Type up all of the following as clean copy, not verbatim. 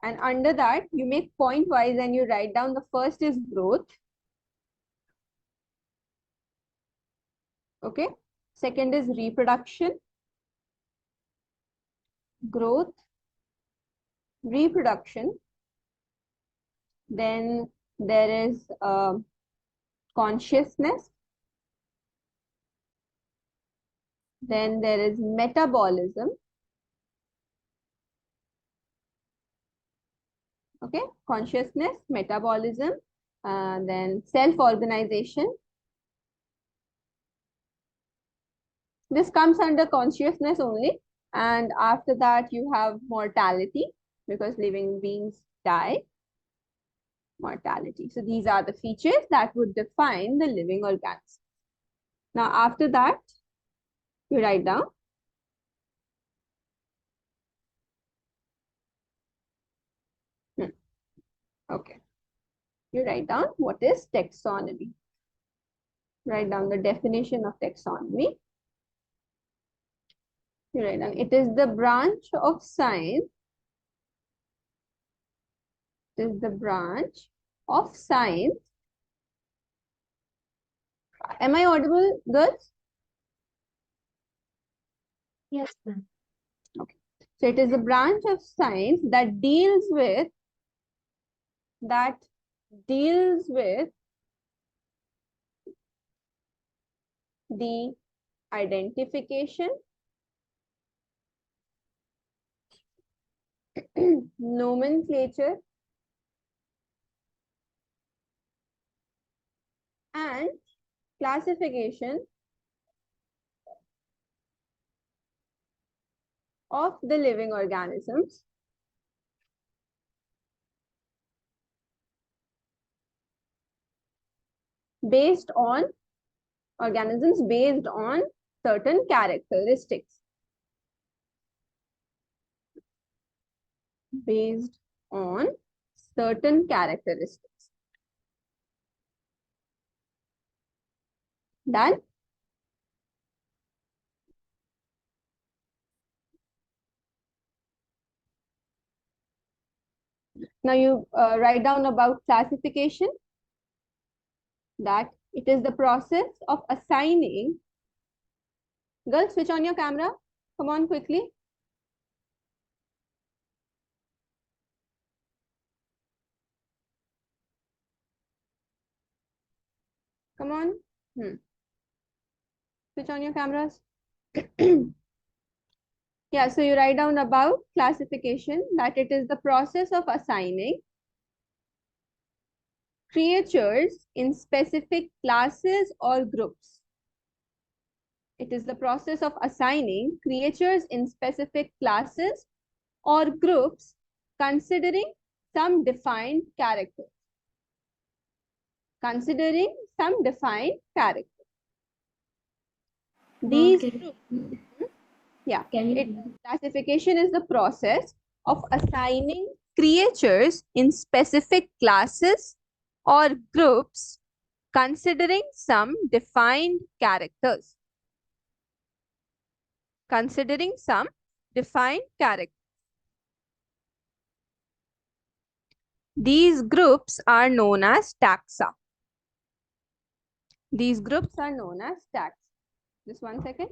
And under that, you make point wise and you write down the first is growth. Okay. Second is reproduction. Growth, reproduction. Then there is consciousness. Then there is metabolism. Okay, consciousness, metabolism, then self-organization. This comes under consciousness only. And after that, you have mortality, because living beings die. Mortality. So these are the features that would define the living organism. Now, after that, you write down. Okay. You write down what is taxonomy. Write down the definition of taxonomy. You write down, it is the branch of science. It is the branch of science. Am I audible, girls? Yes, ma'am. Okay. So it is a branch of science that deals with the identification, nomenclature, and classification of the living organisms based on certain characteristics. Based on certain characteristics. Done? Now you write down about classification, that it is the process of assigning. Girls, switch on your camera. Come on quickly. Come on. Switch on your cameras. Yeah, so you write down about classification, that it is the process of assigning creatures in specific classes or groups. It is the process of assigning creatures in specific classes or groups considering some defined character. Considering some defined character. These groups, yeah, classification is the process of assigning creatures in specific classes or groups considering some defined characters. Considering some defined characters. These groups are known as taxa. These groups are known as taxa. Just 1 second.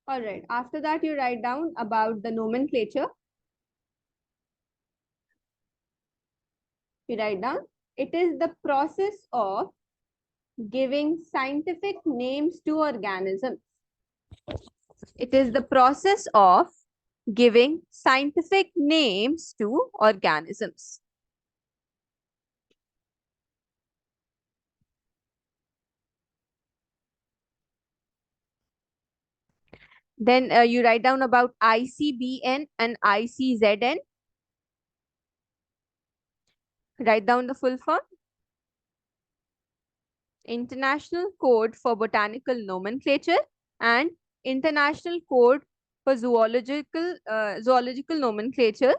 All right. After that, you write down about the nomenclature. You write down, it is the process of giving scientific names to organisms. It is the process of giving scientific names to organisms. Then you write down about ICBN and ICZN. Write down the full form. International Code for Botanical Nomenclature and International Code for Zoological Nomenclature.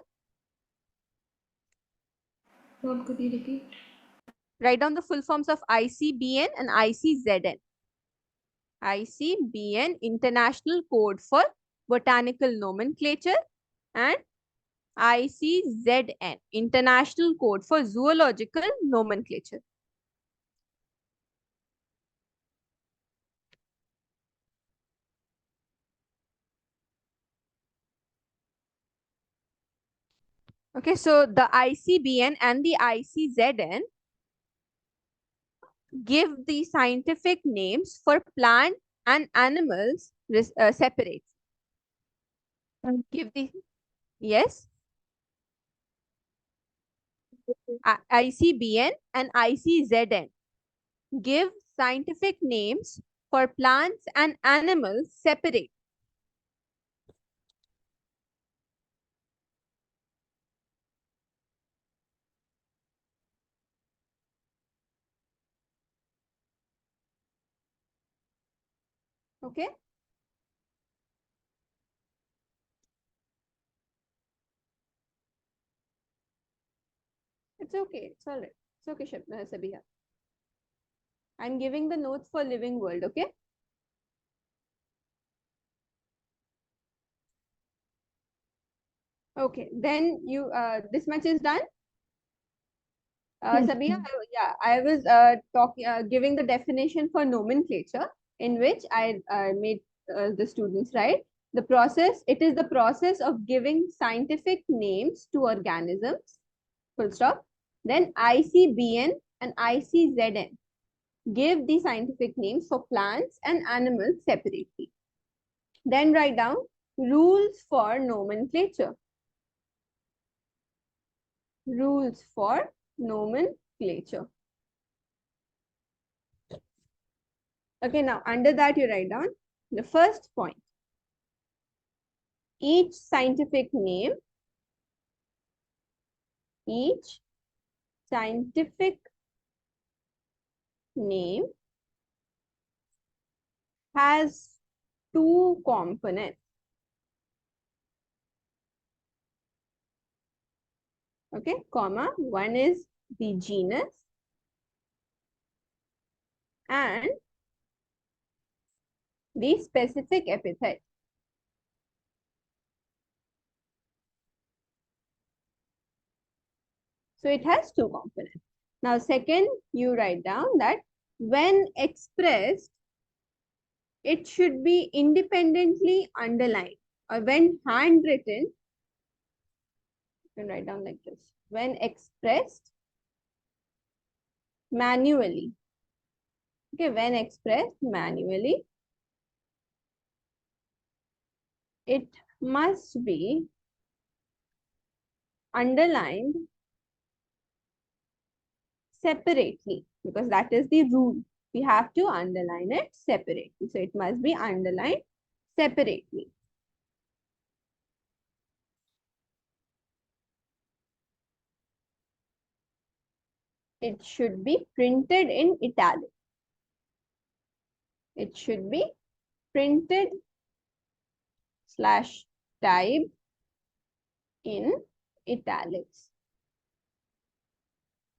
What could you repeat? Write down the full forms of ICBN and ICZN. ICBN, International Code for Botanical Nomenclature, and ICZN, International Code for Zoological Nomenclature. Okay, so the ICBN and the ICZN give the scientific names for plant and animals separate. Give the, yes, ICBN and ICZN give scientific names for plants and animals separate. Okay. It's okay. It's all right. It's okay, Sabiha. I'm giving the notes for living world. Okay. Okay. Then you this much is done. Yes, Sabiha, ma'am. yeah, I was talking, giving the definition for nomenclature, in which I made the students write the process. It is the process of giving scientific names to organisms. Full stop. Then ICBN and ICZN give the scientific names for plants and animals separately. Then write down rules for nomenclature. Rules for nomenclature. Okay, now under that you write down the first point. Each scientific name, each scientific name has two components. Okay, comma, one is the genus and the specific epithet. So it has two components. Now, second, you write down that when expressed, it should be independently underlined, or when handwritten, you can write down like this. When expressed manually, okay, when expressed manually, it must be underlined separately, because that is the rule. We have to underline it separately. So it must be underlined separately. It should be printed in italic. It should be printed slash typed in italics.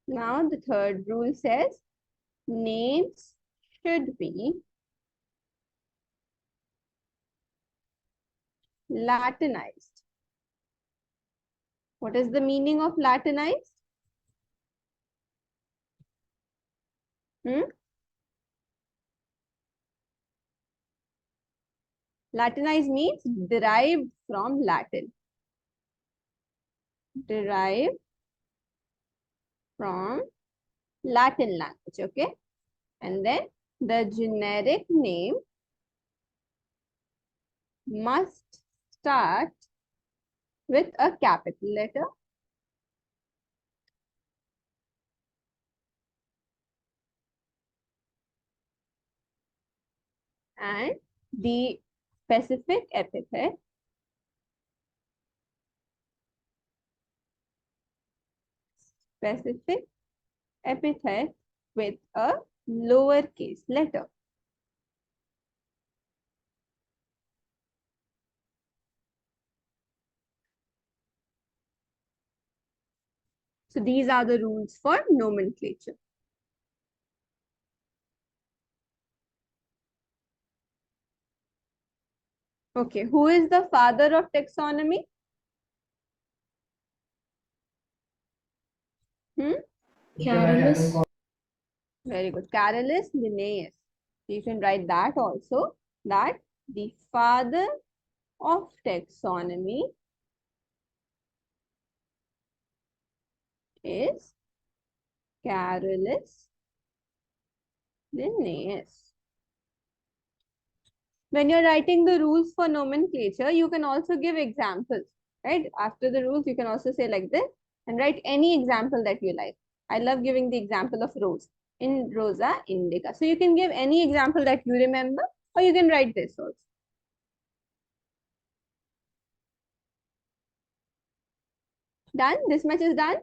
Now the third rule says names should be Latinized. What is the meaning of Latinized? Hmm? Latinized means derived from Latin. Derived from Latin language, okay? And then the generic name must start with a capital letter and the specific epithet with a lowercase letter. So these are the rules for nomenclature. Okay, who is the father of taxonomy? Carolus. Very good. Carolus Linnaeus. You can write that also, that the father of taxonomy is Carolus Linnaeus. When you're writing the rules for nomenclature, you can also give examples, right? After the rules, you can also say like this and write any example that you like. I love giving the example of rose. In Rosa Indica. So you can give any example that you remember, or you can write this also. Done? This much is done?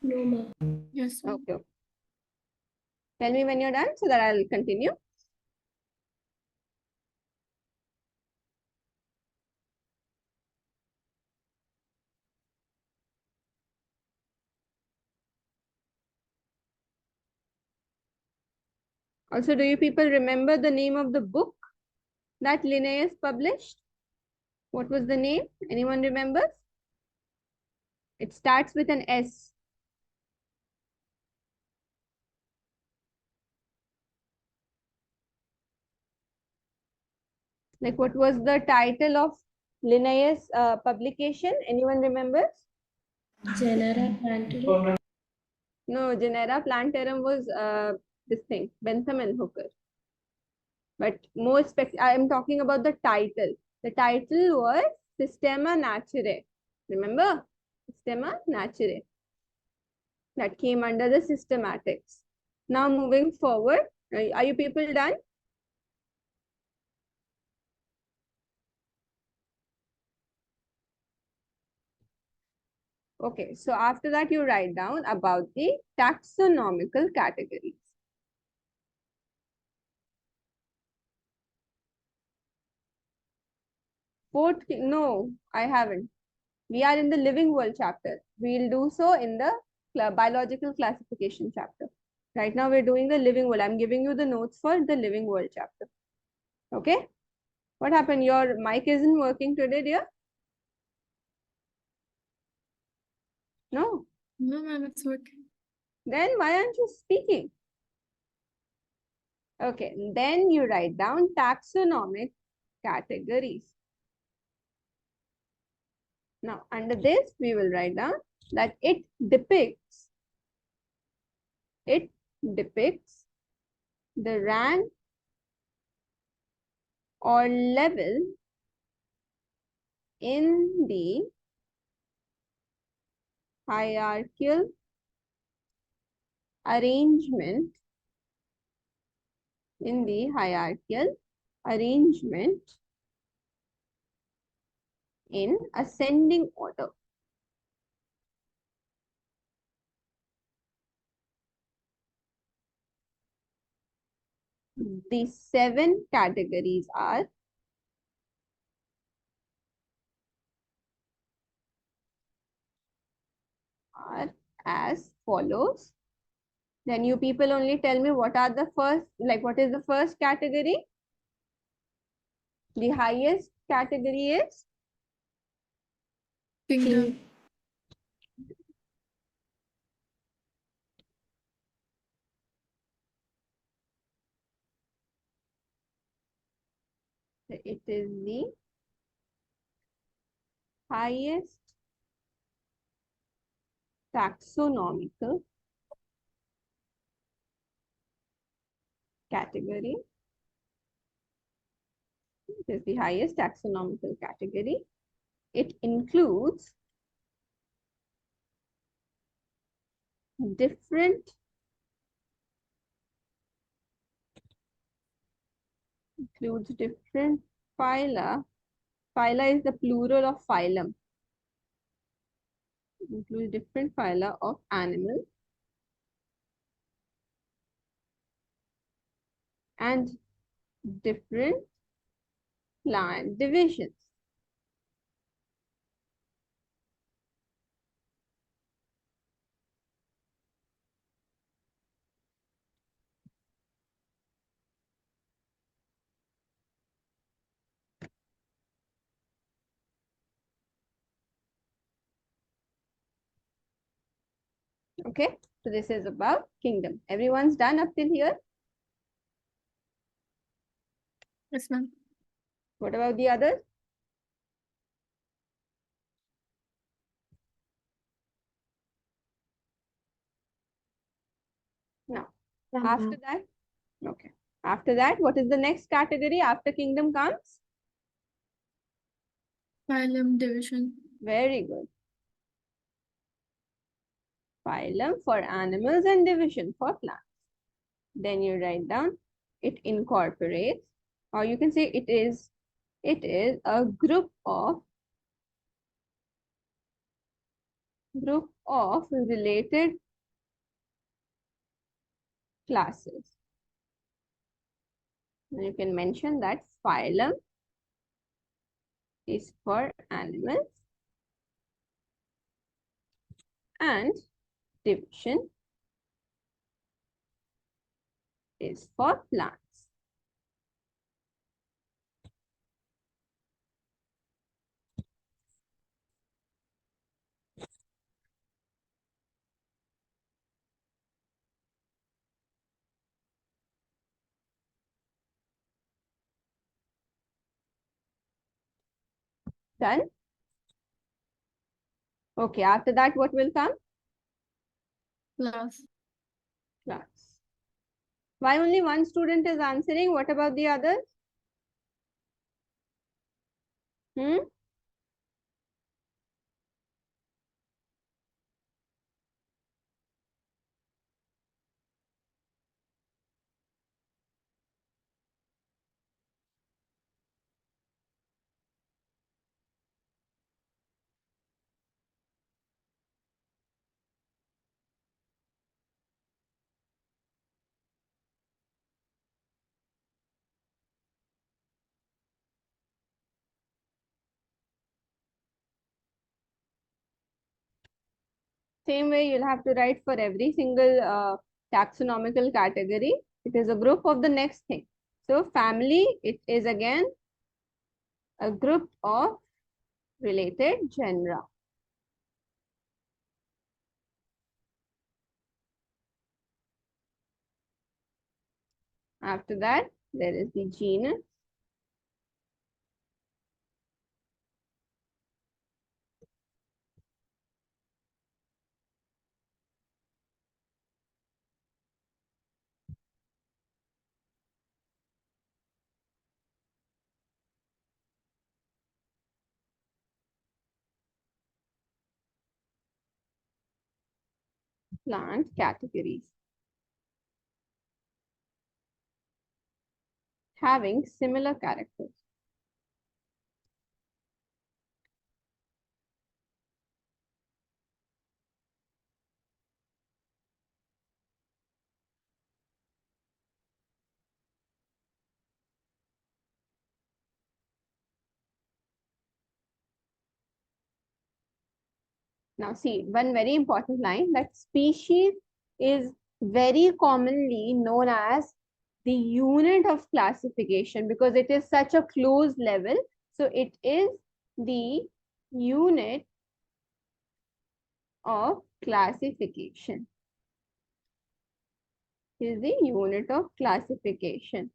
No, ma'am. Yes, ma'am. Okay. Tell me when you're done so that I'll continue. Also, do you people remember the name of the book that Linnaeus published? What was the name? Anyone remembers? It starts with an S. Like, what was the title of Linnaeus publication? Anyone remembers? Genera Plantarum. No, Genera Plantarum was this thing, Bentham and Hooker. But more I am talking about the title. The title was Systema Naturae. Remember? Systema Naturae. That came under the systematics. Now moving forward, are you people done? Okay, so after that you write down about the taxonomical categories. Fourth, no, I haven't. We are in the living world chapter. We'll do so in the biological classification chapter. Right now we're doing the living world. I'm giving you the notes for the living world chapter. Okay? What happened? Your mic isn't working today, dear? No? No, ma'am, it's working. Then why aren't you speaking? Okay, then you write down taxonomic categories. Now, under this, we will write down that it depicts the rank or level in the hierarchical arrangement in ascending order. The 7 categories are as follows. Then you people only tell me what are the first, like what is the first category? The highest category is Kingdom. it is the highest taxonomical category. It is the highest taxonomical category. It includes different phyla. Phyla is the plural of phylum. It includes different phyla of animals and different plant divisions. Okay, so this is about kingdom. Everyone's done up till here? Yes, ma'am. What about the others? No. After that, okay. After that, what is the next category after kingdom comes? Phylum division. Very good. Phylum for animals and division for plants. Then you write down it incorporates, or you can say it is a group of related classes. And you can mention that phylum is for animals and division is for plants. Done? Okay, after that, what will come? Class. Class. Why only one student is answering? What about the others? Hmm? Same way, you'll have to write for every single taxonomical category. It is a group of the next thing. So family, it is again a group of related genera. After that, there is the genus. Plant categories having similar characters. Now see, one very important line, that species is very commonly known as the unit of classification because it is such a close level. So it is the unit of classification. Is the unit of classification.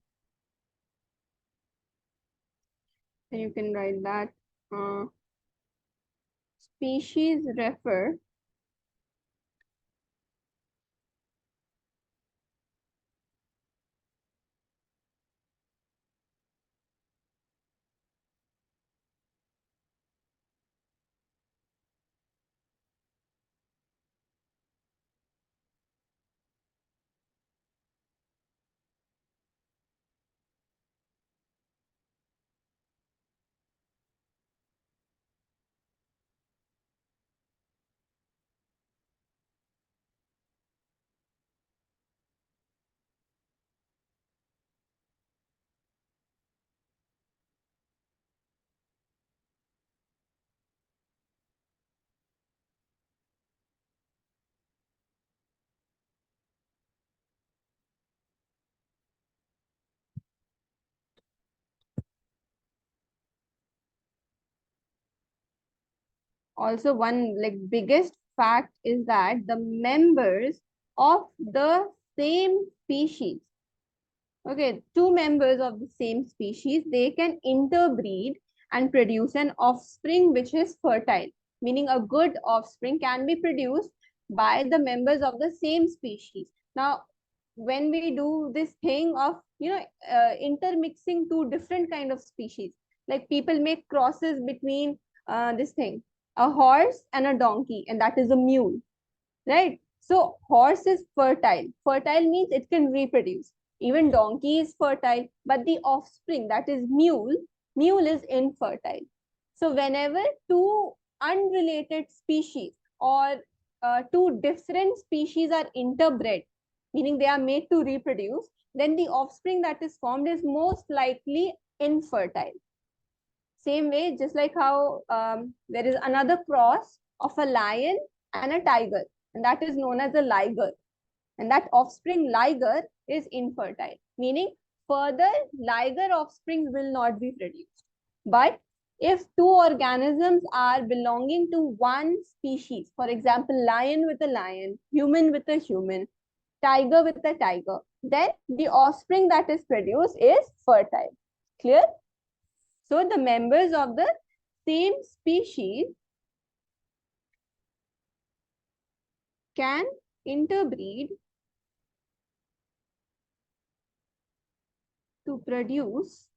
And you can write that species refer also one like biggest fact is that the members of the same species, okay, two members of the same species, they can interbreed and produce an offspring which is fertile, meaning a good offspring can be produced by the members of the same species. Now, when we do this thing of, intermixing two different kind of species, like people make crosses between this thing, a horse and a donkey, and that is a mule, right? So horse is fertile. Fertile means it can reproduce. Even donkey is fertile, but the offspring, that is mule is infertile. So whenever two unrelated species or two different species are interbred, meaning they are made to reproduce, then the offspring that is formed is most likely infertile. Same way, just like how there is another cross of a lion and a tiger, and that is known as a liger. And that offspring liger is infertile, meaning further liger offspring will not be produced. But if two organisms are belonging to one species, for example, lion with a lion, human with a human, tiger with a tiger, then the offspring that is produced is fertile. Clear? So the members of the same species can interbreed to produce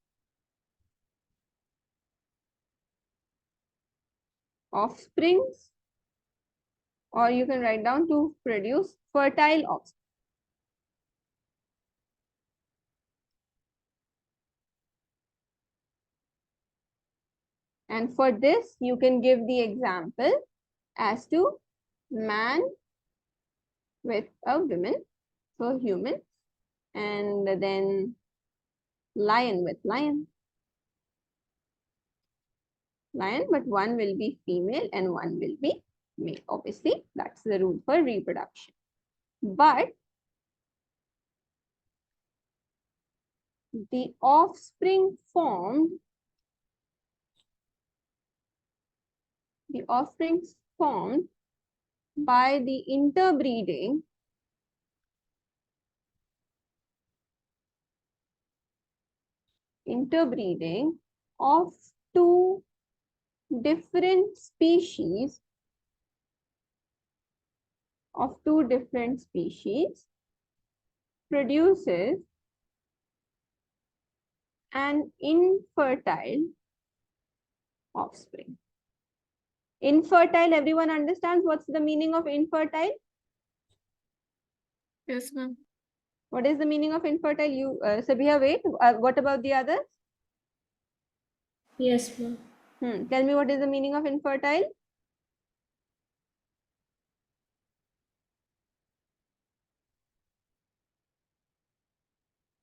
offsprings, or you can write down to produce fertile offspring. And for this, you can give the example as to man with a woman, so human, and then lion with lion. Lion, but one will be female and one will be male. Obviously, that's the rule for reproduction. But the offspring formed by the interbreeding of two different species produces an infertile offspring. Infertile, everyone understands what's the meaning of infertile? Yes, ma'am. What is the meaning of infertile? You, Sabiha, wait. What about the others? Yes, ma'am. Tell me, what is the meaning of infertile?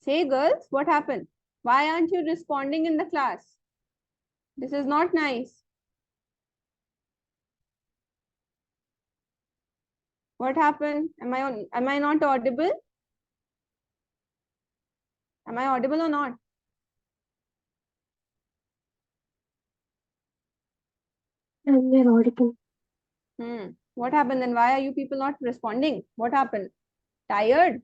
Say, girls, what happened? Why aren't you responding in the class? This is not nice. What happened? Am I not audible? Am I audible or not? You're audible. What happened then? Why are you people not responding? What happened? Tired?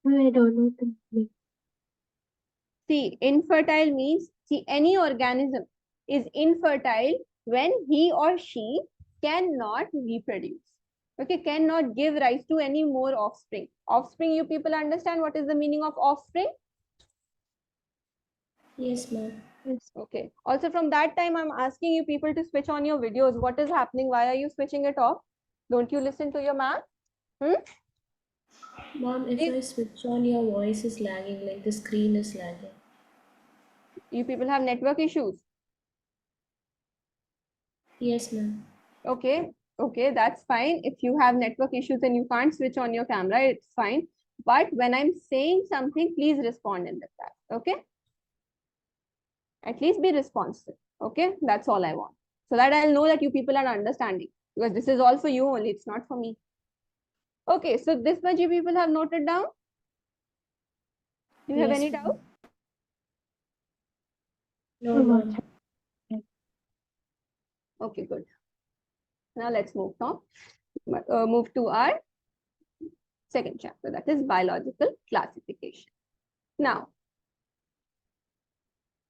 I don't know the meaning. See, infertile means, see, any organism is infertile when he or she cannot reproduce. Okay, cannot give rise to any more offspring. Offspring, you people understand what is the meaning of offspring? Yes, ma'am. Yes. Okay. Also from that time, I'm asking you people to switch on your videos. What is happening? Why are you switching it off? Don't you listen to your ma'am? Ma'am, if I switch on, your voice is lagging, like the screen is lagging. You people have network issues. Yes, ma'am. Okay. Okay, that's fine. If you have network issues and you can't switch on your camera, it's fine. But when I'm saying something, please respond in the class. Okay. At least be responsive. Okay. That's all I want. So that I'll know that you people are understanding. Because this is all for you only. It's not for me. Okay. So this much you people have noted down. Do you have Yes, any ma'am. doubt? No, ma'am. Okay, good. Now let's move to our second chapter, that is biological classification. Now,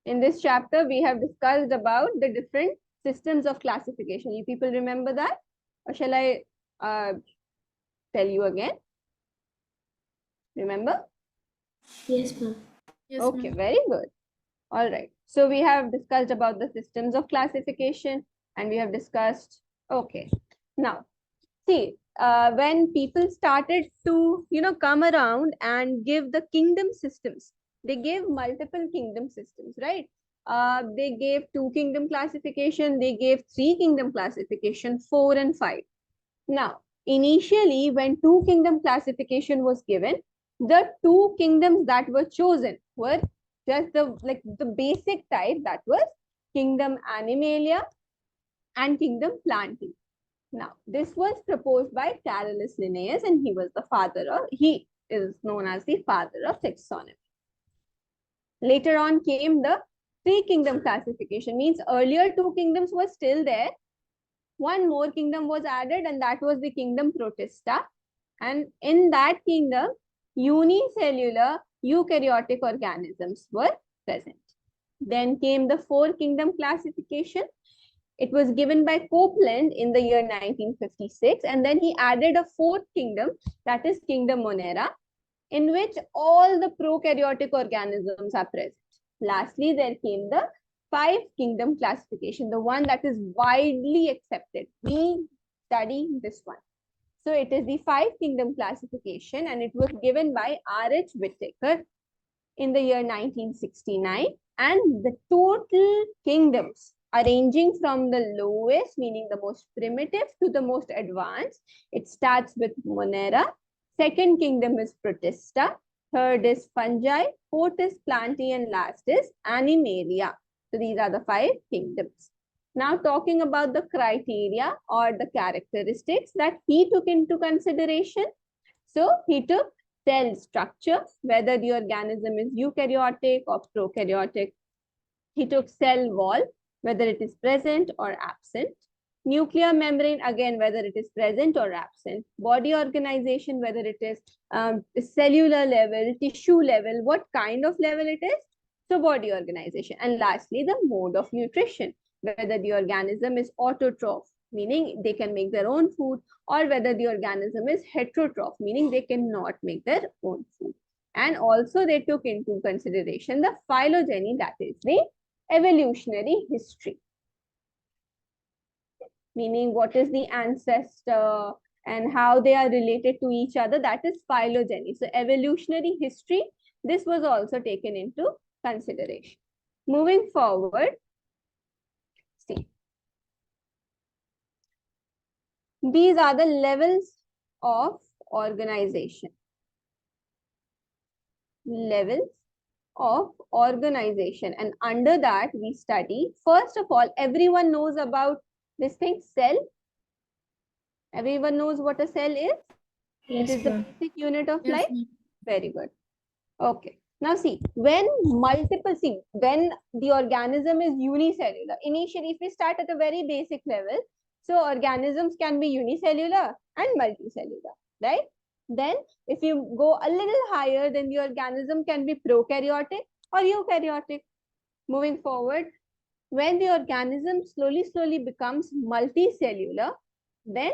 in this chapter, we have discussed about the different systems of classification. You people remember that? Or shall I tell you again? Remember? Yes, ma'am. Yes, Okay, ma'am. very good. All right. So we have discussed about the systems of classification and we have discussed, okay. Now, see, when people started to, come around and give the kingdom systems, they gave multiple kingdom systems, right? They gave 2 kingdom classification, they gave 3 kingdom classification, 4 and 5. Now, initially, when 2 kingdom classification was given, the 2 kingdoms that were chosen were just the basic type, that was kingdom Animalia and kingdom Plantae. Now, this was proposed by Carolus Linnaeus, and he is known as the father of taxonomy. Later on came the 3 kingdom classification, means earlier 2 kingdoms were still there. One more kingdom was added, and that was the kingdom Protista. And in that kingdom, unicellular eukaryotic organisms were present. Then came the 4 kingdom classification. It was given by Copeland in the year 1956, and then he added a 4th kingdom, that is kingdom Monera, in which all the prokaryotic organisms are present. Lastly, there came the 5 kingdom classification, the one that is widely accepted. We study this one. So it is the 5 kingdom classification, and it was given by R.H. Whittaker in the year 1969. And the total kingdoms, arranging from the lowest, meaning the most primitive, to the most advanced, it starts with Monera. Second kingdom is Protista. Third is Fungi. Fourth is Plantae, and last is Animalia. So these are the 5 kingdoms. Now talking about the criteria or the characteristics that he took into consideration. So he took cell structure, whether the organism is eukaryotic or prokaryotic. He took cell wall, whether it is present or absent. Nuclear membrane, again, whether it is present or absent. Body organization, whether it is cellular level, tissue level, what kind of level it is. So body organization. And lastly, the mode of nutrition, whether the organism is autotroph, meaning they can make their own food, or whether the organism is heterotroph, meaning they cannot make their own food. And also they took into consideration the phylogeny, that is the evolutionary history, meaning what is the ancestor and how they are related to each other, that is phylogeny. So evolutionary history, this was also taken into consideration. Moving forward, see, these are the levels of organization. Levels of organization, and under that we study, first of all, everyone knows about this thing, cell. Everyone knows what a cell is. Yes, It is the ma'am. basic unit of Yes, life. ma'am. Very good. Okay. Now see, when the organism is unicellular, initially if we start at a very basic level, so organisms can be unicellular and multicellular, right? Then if you go a little higher, then the organism can be prokaryotic or eukaryotic. Moving forward, when the organism slowly becomes multicellular, then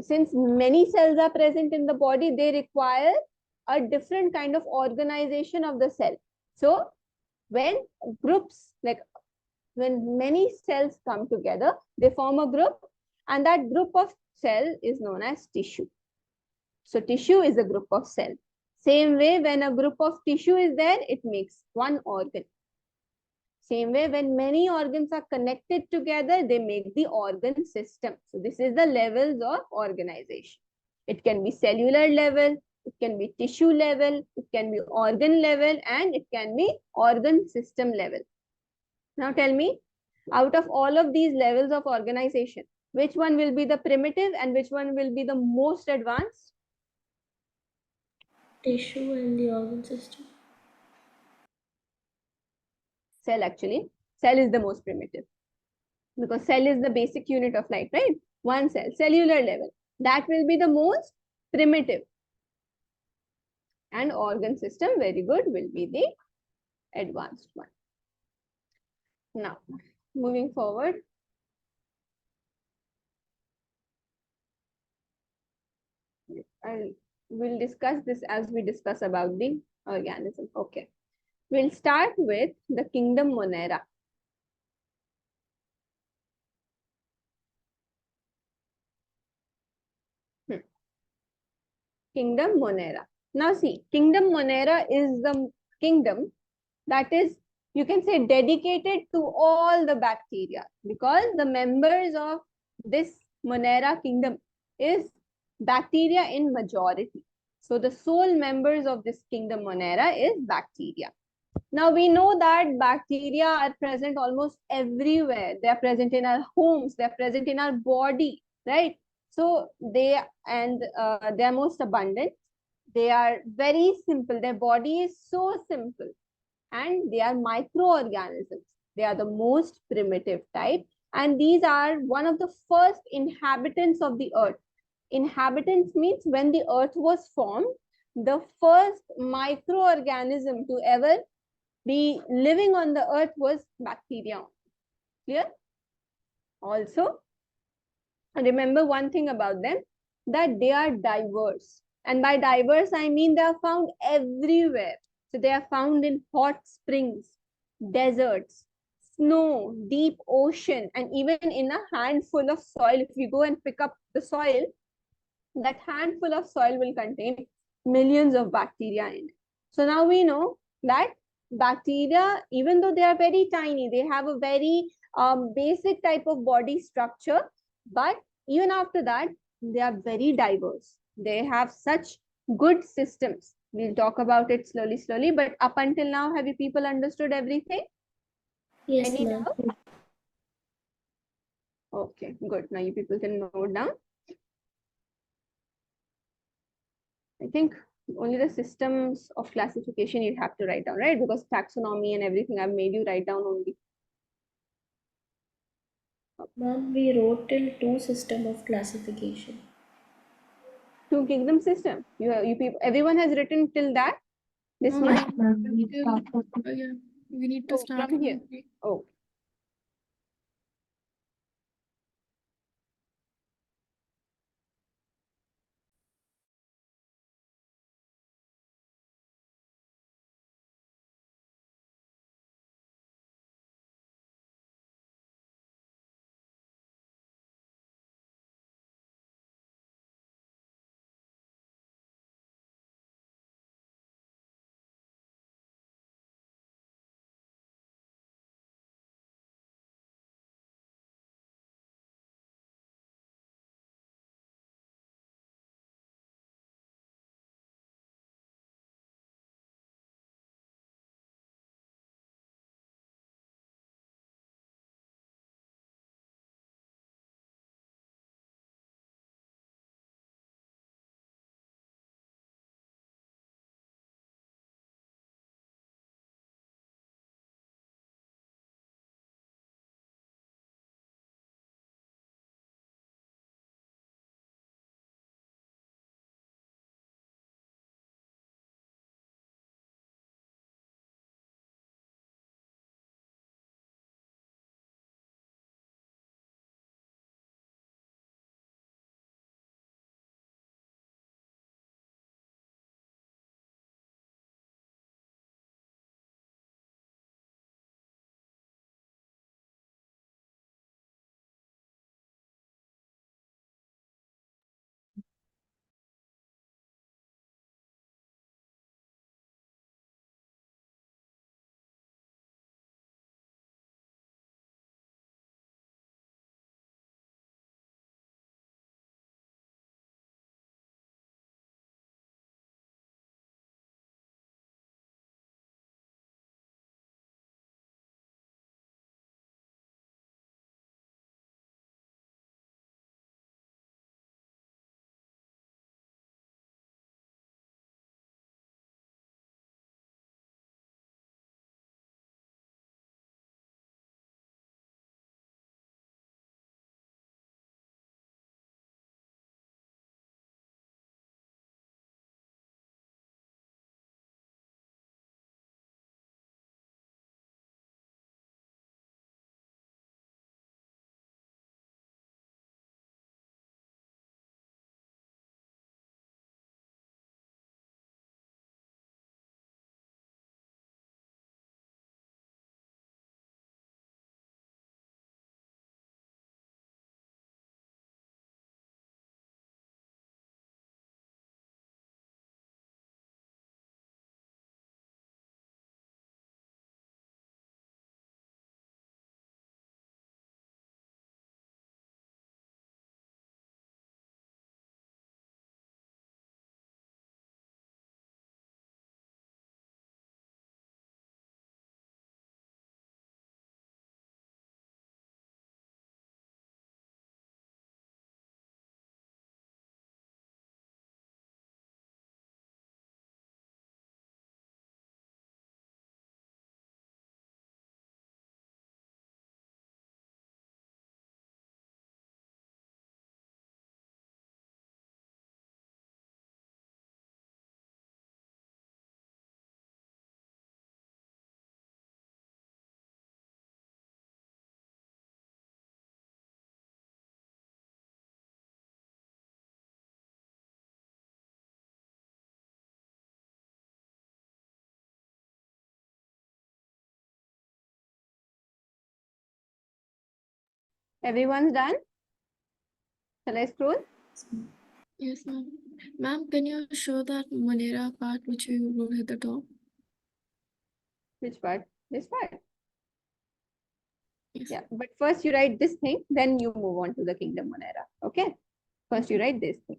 since many cells are present in the body, they require a different kind of organization of the cell. So when groups, like when many cells come together, they form a group, and that group of cell is known as tissue. So tissue is a group of cell. Same way, when a group of tissue is there, it makes one organ. Same way, when many organs are connected together, they make the organ system. So this is the levels of organization. It can be cellular level, it can be tissue level, it can be organ level, and it can be organ system level. Now tell me, out of all of these levels of organization, which one will be the primitive and which one will be the most advanced? Tissue and the organ system. Cell, actually. Cell is the most primitive. because cell is the basic unit of life, right? One cell, cellular level. That will be the most primitive. And organ system, very good, will be the advanced one. Now, moving forward. We'll discuss this as we discuss about the organism. Okay. We'll start with the kingdom Monera. Kingdom Monera. Now see, kingdom Monera is the kingdom that is, you can say, dedicated to all the bacteria, because the members of this Monera kingdom is bacteria in majority. So the sole members of this kingdom Monera is bacteria. Now we know that bacteria are present almost everywhere. They are present in our homes, they are present in our body, right? So they are most abundant. They are very simple. Their body is so simple, and they are microorganisms. They are the most primitive type, and these are one of the first inhabitants of the earth. Inhabitants means when the earth was formed, the first microorganism to ever be living on the earth was bacteria. Clear? Also, remember one thing about them, that they are diverse. And by diverse, I mean they are found everywhere. So they are found in hot springs, deserts, snow, deep ocean, and even in a handful of soil. If you go and pick up the soil, that handful of soil will contain millions of bacteria in it. So now we know that bacteria, even though they are very tiny, they have a very basic type of body structure, but even after that, they are very diverse. They have such good systems. We'll talk about it slowly, but up until now, have you people understood everything? Yes, Any ma'am. doubt? Okay, good. Now you people can note down. I think only the systems of classification you have to write down, right? Because taxonomy and everything I've made you write down only. Ma'am, we wrote till two system of classification. Two kingdom system. You people, everyone has written till that. This No, much. yeah, we need to Oh, start from here. from Oh, Everyone's done? Shall I scroll? Yes, ma'am. Ma'am, can you show that Manera part which you wrote at the top? Which part? This part. Yes. Yeah, but first you write this thing, then you move on to the kingdom Monera. Okay? First you write this thing.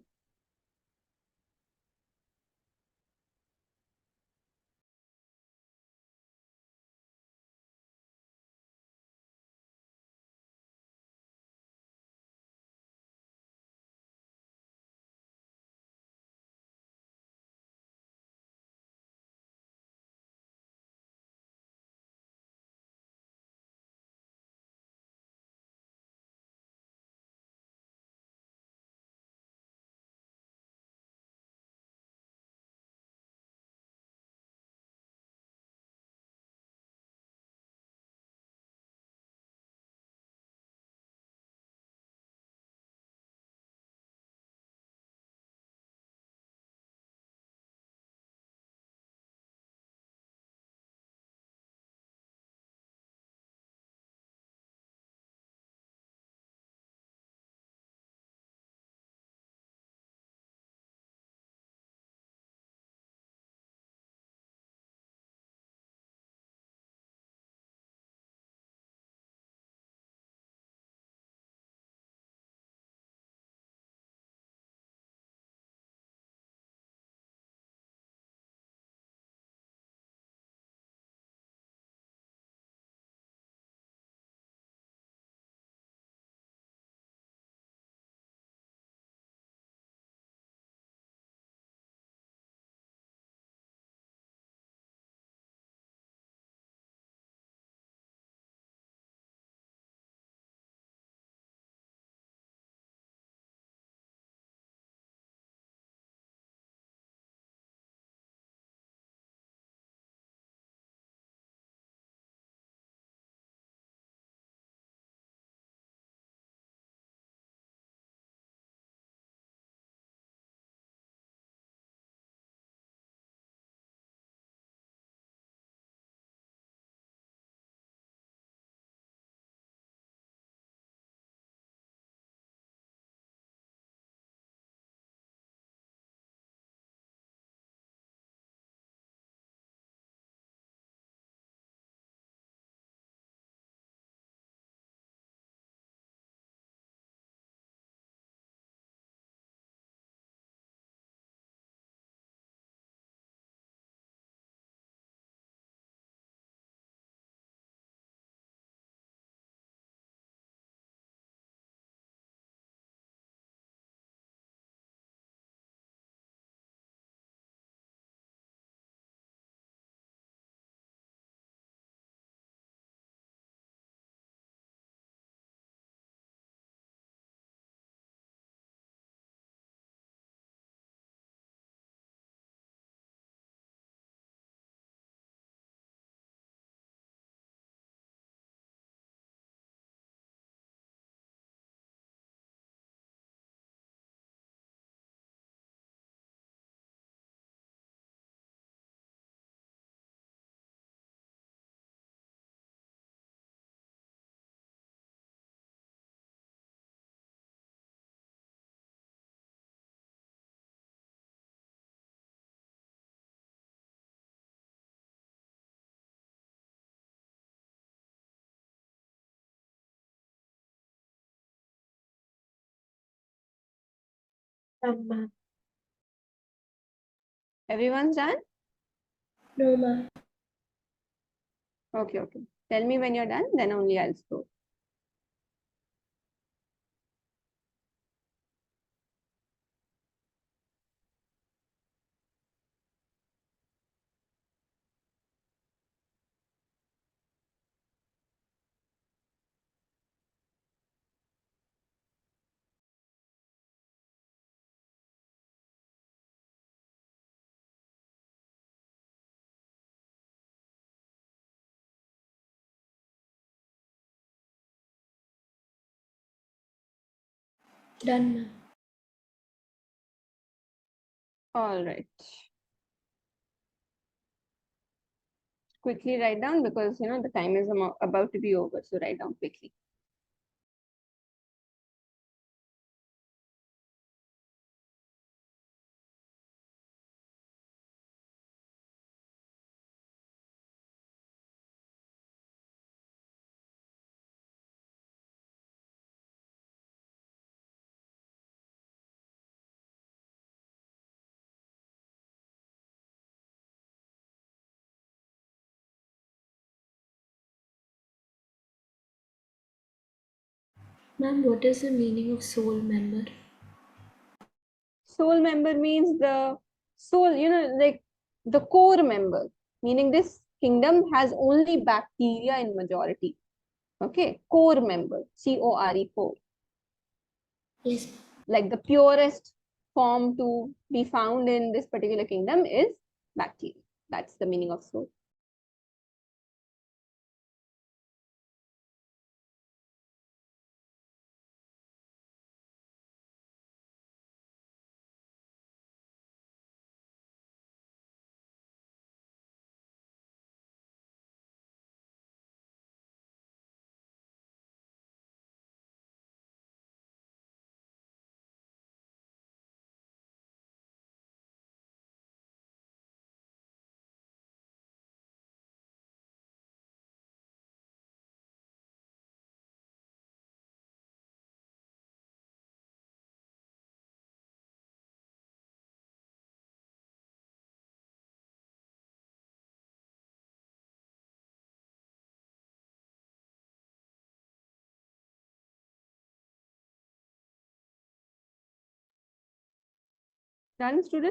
Done, ma'am. Everyone's done? No, ma'am. Okay, okay. Tell me when you're done, then only I'll scroll. Done, ma'am. All right. Quickly write down because the time is about to be over. So write down quickly. Ma'am, what is the meaning of soul member? Soul member means the soul, like the core member, meaning this kingdom has only bacteria in majority. Okay, core member, core, core. Yes. Like the purest form to be found in this particular kingdom is bacteria. That's the meaning of soul. Done, students?